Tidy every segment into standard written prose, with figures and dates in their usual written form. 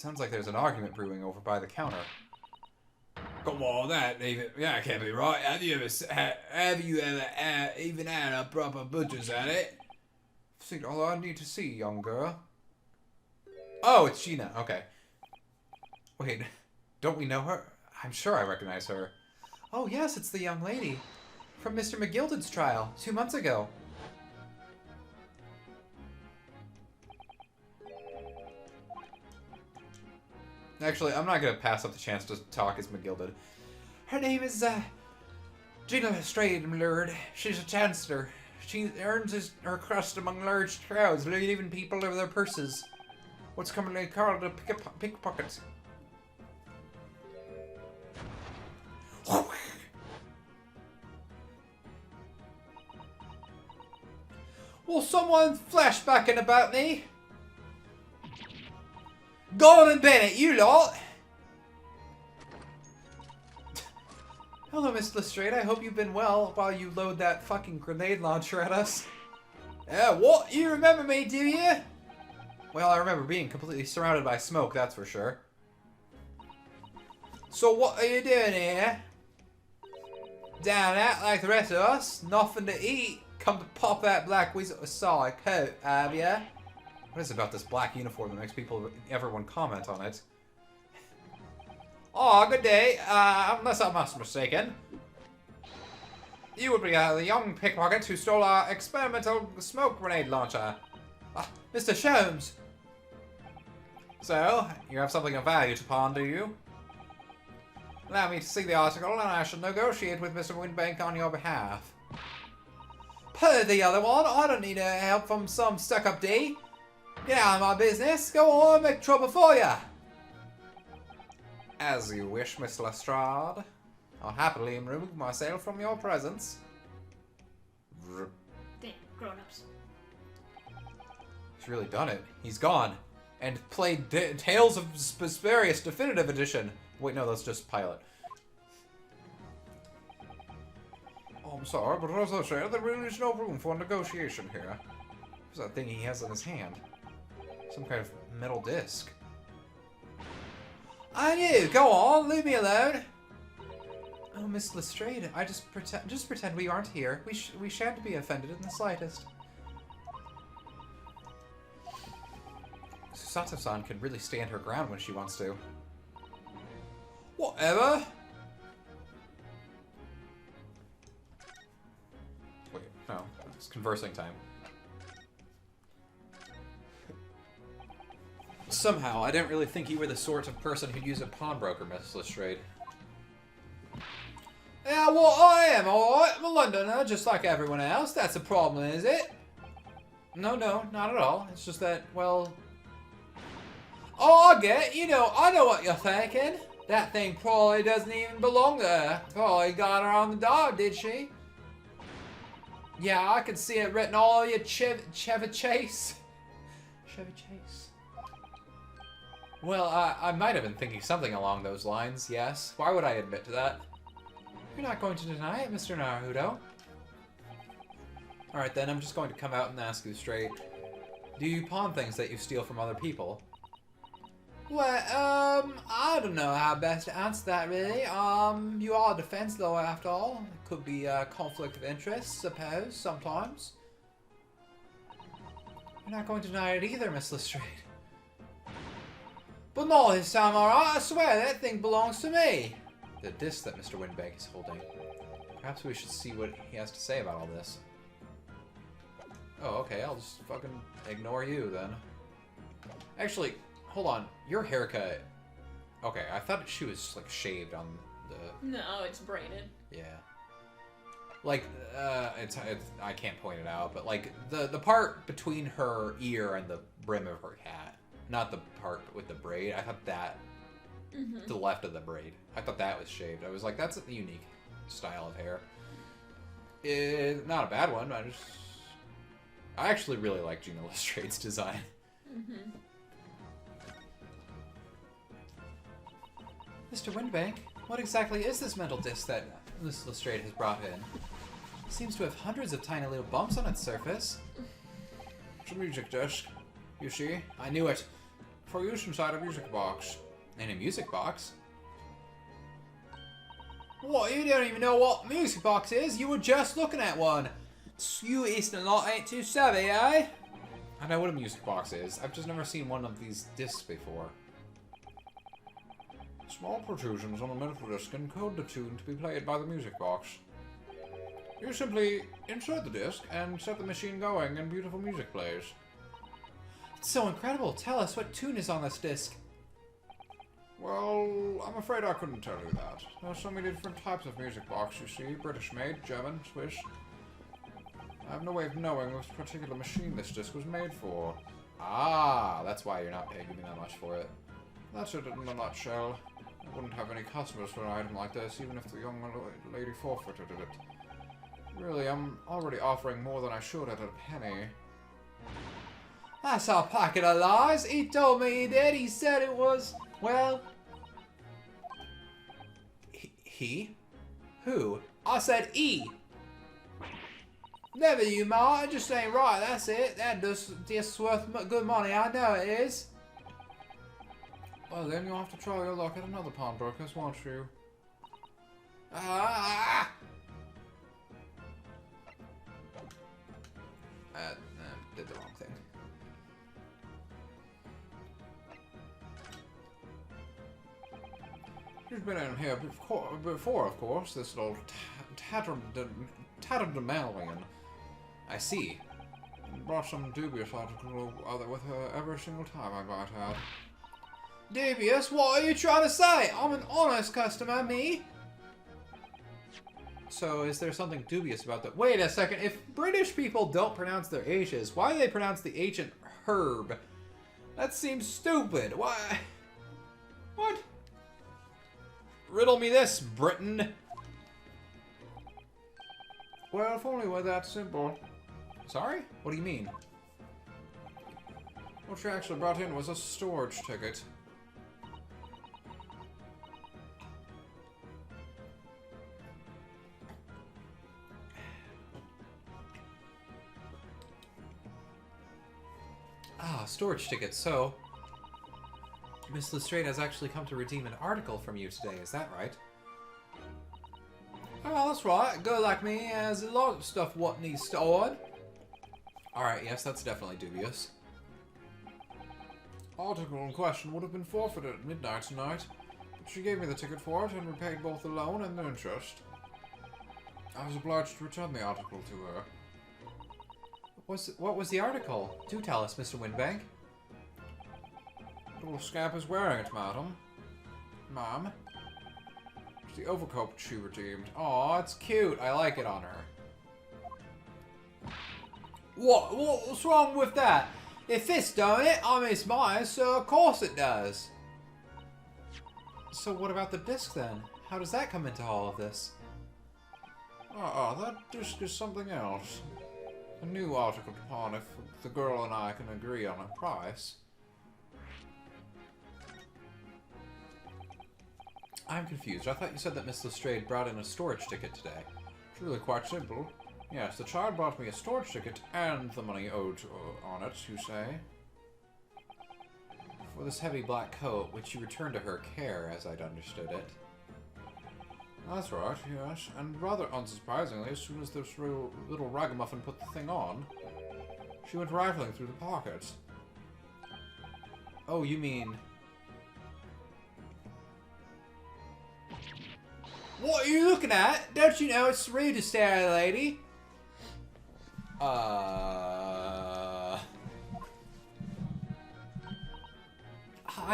Sounds like there's an argument brewing over by the counter. Come on, that can't be right. Have you ever even had a proper butcher's at it? I've seen all I need to see, young girl. Oh, it's Gina. Okay. Wait, don't we know her? I'm sure I recognize her. Oh, yes, it's the young lady from Mr. McGilded's trial 2 months ago. Actually, I'm not going to pass up the chance to talk as McGilded. Her name is, Gina Lestrade, my lord. She's a chancellor. She earns her crust among large crowds, leaving people over their purses. What's commonly called a pickpocket. Will someone flashbacking about me? Gordon Bennett, you lot! Hello, Miss Lestrade. I hope you've been well while you load that fucking grenade launcher at us. What? You remember me, do you? Well, I remember being completely surrounded by smoke, that's for sure. So what are you doing here? Down out like the rest of us? Nothing to eat? Come to pop that black weasel sorry coat, have ya? What is it about this black uniform that makes everyone comment on it? Oh, good day. Unless I'm not mistaken. You would be the young pickpocket who stole our experimental smoke grenade launcher. Mr. Sholmes. So, you have something of value to pawn, do you? Allow me to see the article, and I shall negotiate with Mr. Windbank on your behalf. Per the other one, I don't need help from some stuck-up D. Get out of my business. Go on, make trouble for ya. As you wish, Miss Lestrade. I'll happily remove myself from your presence. Damn, grown-ups. He's really done it. He's gone. And played Tales of Suspirious Definitive Edition. Wait, no, that's just Pilot. Oh, I'm sorry, but as I said, there really is no room for negotiation here. What's that thing he has in his hand? Some kind of metal disc. I do. Go on, leave me alone. Oh, Miss Lestrade, I just pretend we aren't here. We shan't be offended in the slightest. Sato-san can really stand her ground when she wants to. Whatever. Wait, no, it's conversing time. Somehow, I didn't really think you were the sort of person who'd use a pawnbroker, Miss Lestrade. Yeah, well, I am, alright. I'm a Londoner, just like everyone else. That's a problem, is it? No, not at all. It's just that, well... Oh, I get it. You know, I know what you're thinking. That thing probably doesn't even belong to her. Probably got her on the dog, did she? Yeah, I can see it written all over your Chevy Chase. Chevy Chase. Well, I might have been thinking something along those lines, yes. Why would I admit to that? You're not going to deny it, Mr. Naruto. Alright then, I'm just going to come out and ask you straight. Do you pawn things that you steal from other people? Well, I don't know how best to answer that, really. You are a defense lawyer, after all. It could be a conflict of interest, suppose, sometimes. You're not going to deny it either, Miss Lestrade. But not this time, alright? I swear, that thing belongs to me. The disc that Mr. Windbank is holding. Perhaps we should see what he has to say about all this. Oh, okay, I'll just fucking ignore you, then. Actually... Hold on, your haircut. Okay, I thought she was like shaved on the. No, it's braided. Yeah. Like, it's I can't point it out, but like the part between her ear and the brim of her hat, not the part with the braid. I thought that to the left of the braid. I thought that was shaved. I was like, that's a unique style of hair. Not a bad one. I actually really like Gina Lestrade's design. Mr. Windbank, what exactly is this metal disc that Miss Lestrade has brought in? It seems to have hundreds of tiny little bumps on its surface. It's a music disc. You see? I knew it. for use inside a music box. In a music box? What, you don't even know what music box is? You were just looking at one. You Eastern lot ain't too savvy, eh? I know what a music box is. I've just never seen one of these discs before. Small protrusions on a metal disc encode the tune to be played by the music box. You simply insert the disc and set the machine going and beautiful music plays. It's so incredible. Tell us what tune is on this disc. Well, I'm afraid I couldn't tell you that. There are so many different types of music box, you see. British-made, German, Swiss. I have no way of knowing which particular machine this disc was made for. Ah, that's why you're not paying me that much for it. That's it in a nutshell. I wouldn't have any customers for an item like this, even if the young lady forfeited it. Really, I'm already offering more than I should at a penny. That's a packet of lies. He told me he did. He said it was, well... He? Who? I said he. Never you, Ma. It just ain't right. That's it. That disc's worth good money. I know it is. Well, then you'll have to try your luck at another pawnbroker's, won't you? Ah! Did the wrong thing. You've been in here before, of course, this little tatterdemalion. I see. Brought some dubious article with her every single time, I might add. Dubious? What are you trying to say? I'm an honest customer, me. So, is there something dubious about that? Wait a second. If British people don't pronounce their H's, why do they pronounce the H in herb? That seems stupid. Why? What? Riddle me this, Britain. Well, if only it were that simple. Sorry? What do you mean? What she actually brought in was a storage ticket. Ah, storage ticket. So, Miss Lestrade has actually come to redeem an article from you today, is that right? Oh, that's right. A girl like me has a lot of stuff what needs stored. Alright, yes, that's definitely dubious. Article in question would have been forfeited at midnight tonight, but she gave me the ticket for it and repaid both the loan and the interest. I was obliged to return the article to her. What was the article? Do tell us, Mr. Windbank. The little scamp is wearing it, madam. Ma'am. It's the overcoat she redeemed. Aw, it's cute. I like it on her. What's wrong with that? If it's done it, I miss mine, so of course it does. So what about the disc then? How does that come into all of this? That disc is something else. A new article to pawn if the girl and I can agree on a price. I'm confused. I thought you said that Miss Lestrade brought in a storage ticket today. It's really quite simple. Yes, the child brought me a storage ticket and the money owed on it, you say? For this heavy black coat, which you returned to her care, as I'd understood it. That's right, yes. And rather unsurprisingly, as soon as this little ragamuffin put the thing on, she went rifling through the pockets. Oh, you mean... What are you looking at? Don't you know it's rude to stare at a lady? I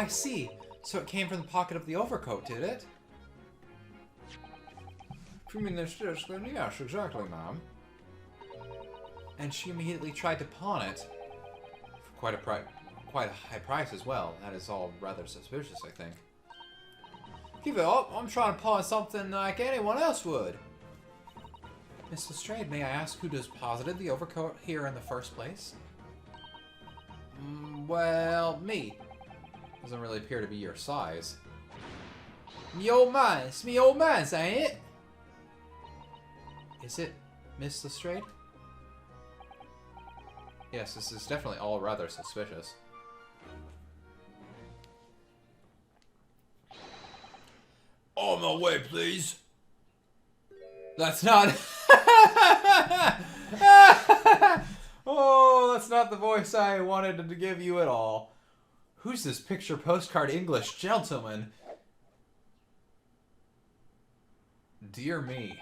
see. So it came from the pocket of the overcoat, did it? If you mean this disc, then yes, exactly, ma'am. And she immediately tried to pawn it. For quite a high price as well. That is all rather suspicious, I think. Give it up. I'm trying to pawn something like anyone else would. Miss Lestrade, may I ask who deposited the overcoat here in the first place? Well, me. Doesn't really appear to be your size. Me old man. It's me old man's, ain't it? Is it Miss Lestrade? Yes, this is definitely all rather suspicious. On my way, please. That's not... Oh, that's not the voice I wanted to give you at all. Who's this picture postcard English gentleman? Dear me.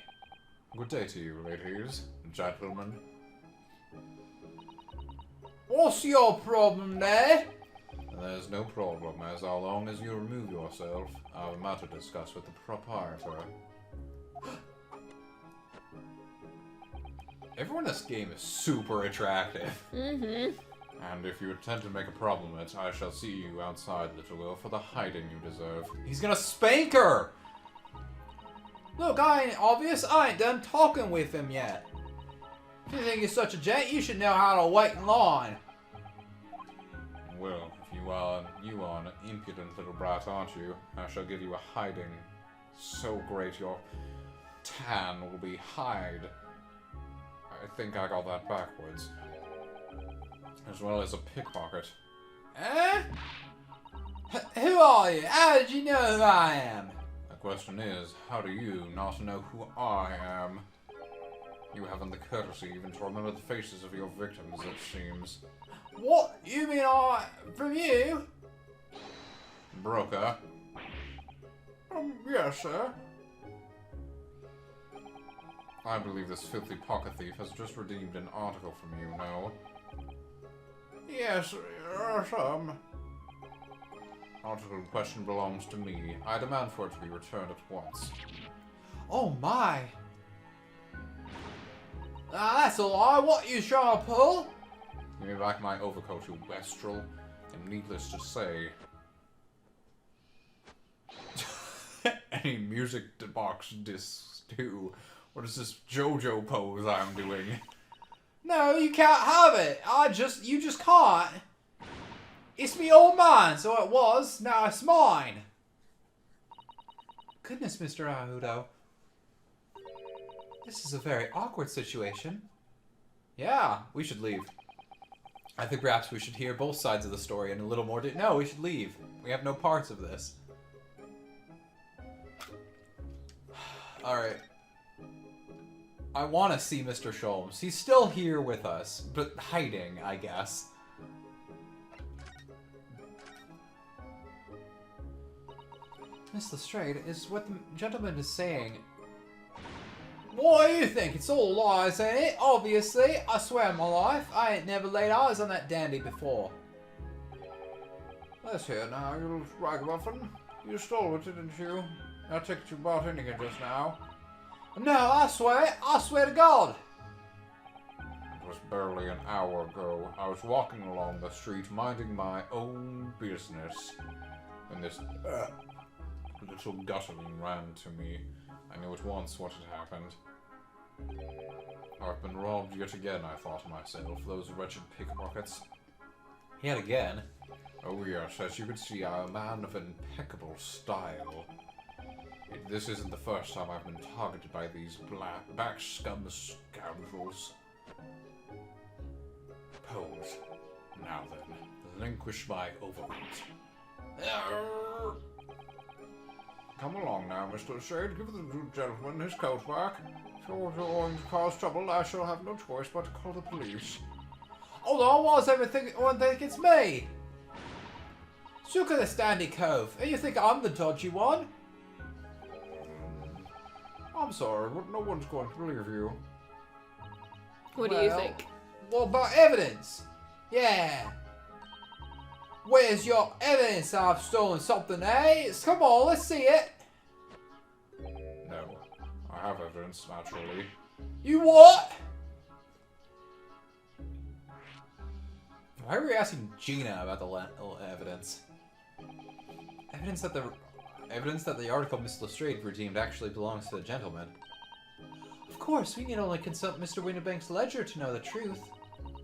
Good day to you, ladies and gentlemen. What's your problem there? There's no problem, as long as you remove yourself. I have a matter to discuss with the proprietor. Everyone in this game is super attractive. Mm-hmm. And if you intend to make a problem of it, I shall see you outside, little girl, for the hiding you deserve. He's gonna spank her! Look, I ain't obvious. I ain't done talking with him yet. If you think you're such a gent, you should know how to wait in line. Well, if you are an impudent little brat, aren't you? I shall give you a hiding so great your tan will be hide. I think I got that backwards. As well as a pickpocket. Eh? Who are you? How did you know who I am? The question is, how do you not know who I am? You haven't the courtesy even to remember the faces of your victims, it seems. What? You mean from you? Broker? Yes, sir. I believe this filthy pocket thief has just redeemed an article from you, no? Yes, article in question belongs to me. I demand for it to be returned at once. Oh my! That's a lie. What you trying to pull? Give me back my overcoat, you wastrel. And needless to say... Any music box discs too. What is this JoJo pose I'm doing? No, you can't have it. You just can't. It's me old mine, so it was. Now it's mine. Goodness, Mr. Ahudo. This is a very awkward situation. Yeah, we should leave. I think perhaps we should hear both sides of the story and a little more. No, we should leave. We have no parts of this. Alright. I want to see Mr. Sholmes. He's still here with us, but hiding, I guess. Miss Lestrade, is what the gentleman is saying... What do you think? It's all lies, ain't it? Obviously, I swear on my life, I ain't never laid eyes on that dandy before. Let's hear now, you little ragamuffin. You stole it, didn't you? I ticked you bought in again just now. No, I swear to God. It was barely an hour ago. I was walking along the street, minding my own business, when this little gutterling ran to me. I knew at once what had happened. I've been robbed yet again, I thought to myself. Those wretched pickpockets. Yet again? Oh yes, as you can see, I'm a man of impeccable style. This isn't the first time I've been targeted by these back scum scoundrels. Pose. Now then, relinquish my overcoat. Come along now, Mr. Shade. Give the gentleman his coat back. If you're going to cause trouble, I shall have no choice but to call the police. Hold on, why's everyone think it's me? Look at this dandy cove. And you think I'm the dodgy one? I'm sorry, but no one's going to believe you. What do you think? What about evidence? Yeah. Where's your evidence I've stolen something, eh? Come on, let's see it. No. I have evidence, naturally. You what? Why are we asking Gina about the evidence? Evidence that the article Miss Lestrade redeemed actually belongs to the gentleman. Of course, we need only consult Mr. Winterbank's ledger to know the truth.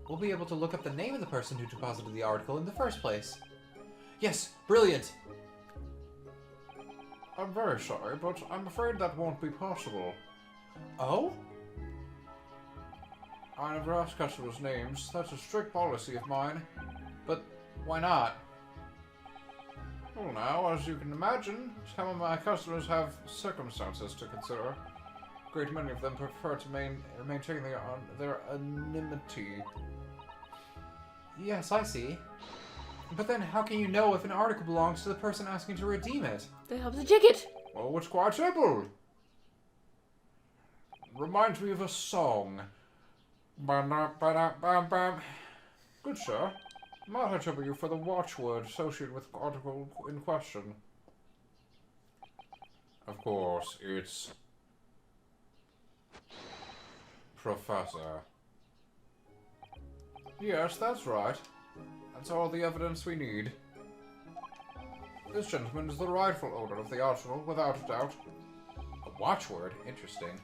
We'll be able to look up the name of the person who deposited the article in the first place. Yes, brilliant! I'm very sorry, but I'm afraid that won't be possible. Oh? I never ask customers' names. That's a strict policy of mine. But why not? Well, now, as you can imagine, some of my customers have circumstances to consider. A great many of them prefer to maintain their anonymity. Yes, I see. But then how can you know if an article belongs to the person asking to redeem it? They have the ticket. Oh, it's quite simple. Reminds me of a song. Ba-da-ba-da-bam-bam. Good sir. Might I trouble you for the watchword associated with the article in question? Of course, it's... Professor. Yes, that's right. That's all the evidence we need. This gentleman is the rightful owner of the arsenal, without a doubt. A watchword? Interesting.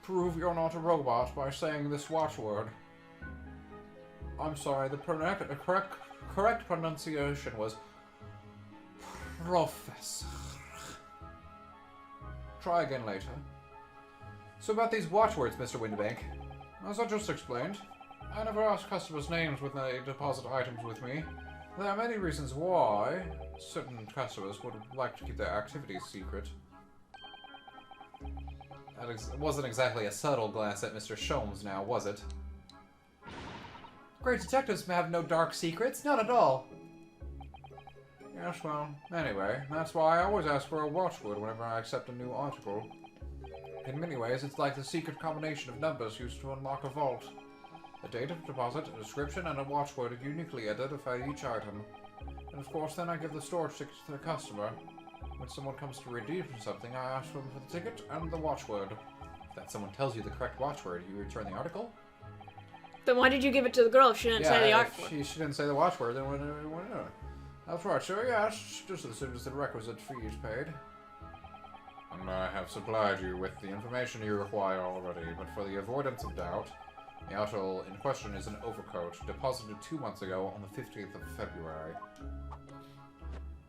Prove you're not a robot by saying this watchword. I'm sorry, the correct pronunciation was... Professor. Try again later. So about these watchwords, Mr. Windibank. As I just explained, I never ask customers' names when they deposit items with me. There are many reasons why certain customers would like to keep their activities secret. That wasn't exactly a subtle glance at Mr. Sholmes now, was it? Great detectives have no dark secrets, not at all. Yes, well, anyway, that's why I always ask for a watchword whenever I accept a new article. In many ways, it's like the secret combination of numbers used to unlock a vault. A date of deposit, a description, and a watchword uniquely identify each item. And of course, then I give the storage ticket to the customer. When someone comes to redeem something, I ask them for the ticket and the watchword. If that someone tells you the correct watchword, you return the article? Then why did you give it to the girl if she didn't say the article? If she didn't say the watchword, then what? That's right, sir, yes, just as soon as the requisite fee is paid. And I have supplied you with the information you require already, but for the avoidance of doubt, the article in question is an overcoat, deposited 2 months ago on the 15th of February.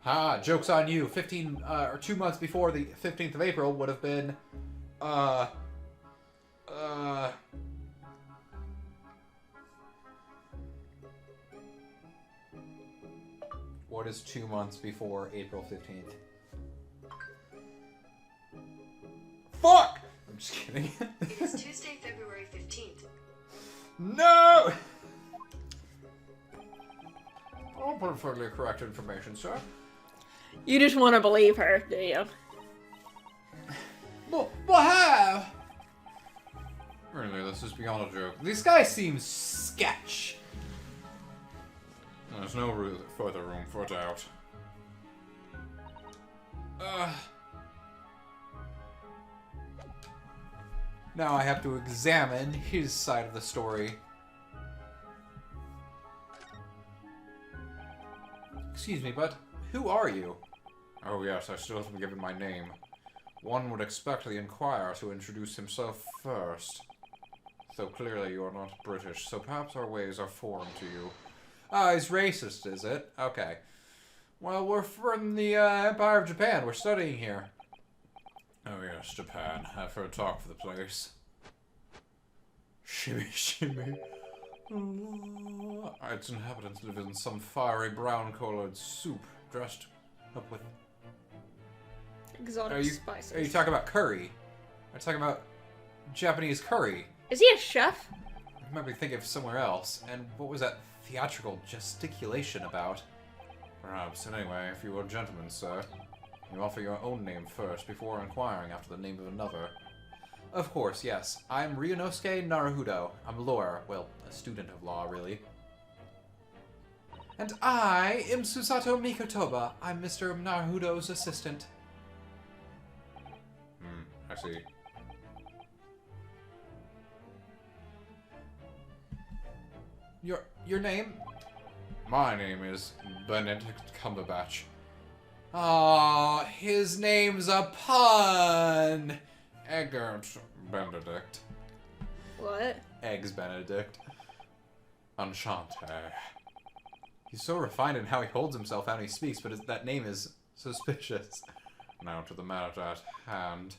Ha! Joke's on you! 2 months before the 15th of April would have been, What is 2 months before April 15th? Fuck! I'm just kidding. It is Tuesday, February 15th. No! All perfectly correct information, sir. You just want to believe her, do you? But how? Really, this is beyond a joke. This guy seems sketch. There's no further room for doubt. Now I have to examine his side of the story. Excuse me, but who are you? Oh yes, I still haven't given my name. One would expect the Inquirer to introduce himself first. Though clearly you are not British, so perhaps our ways are foreign to you. Ah, he's racist, is it? Okay. Well, we're from the Empire of Japan. We're studying here. Oh yes, Japan. I've heard talk of the place. Shimmy, shimmy. Its inhabitants live in some fiery brown-colored soup, dressed up with... Exotic spices. Are you talking about curry? Are you talking about Japanese curry? Is he a chef? I might be thinking of somewhere else. And what was that theatrical gesticulation about? Perhaps. Anyway, if you are a gentleman, sir, you offer your own name first before inquiring after the name of another. Of course, yes. I'm Ryunosuke Naruhodo. I'm a lawyer. Well, a student of law, really. And I am Susato Mikotoba. I'm Mr. Naruhodo's assistant. I see. Your name? My name is Benedict Cumberbatch. Ah, his name's a pun! Eggert Benedict. What? Eggs Benedict. Enchanté. He's so refined in how he holds himself, how he speaks, but that name is suspicious. Now to the matter at hand.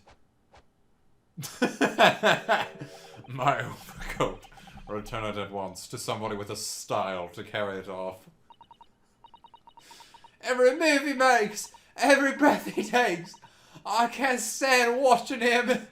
My overcoat. Return it at once to somebody with a style to carry it off. every move he makes, every breath he takes. I can't stand watching him.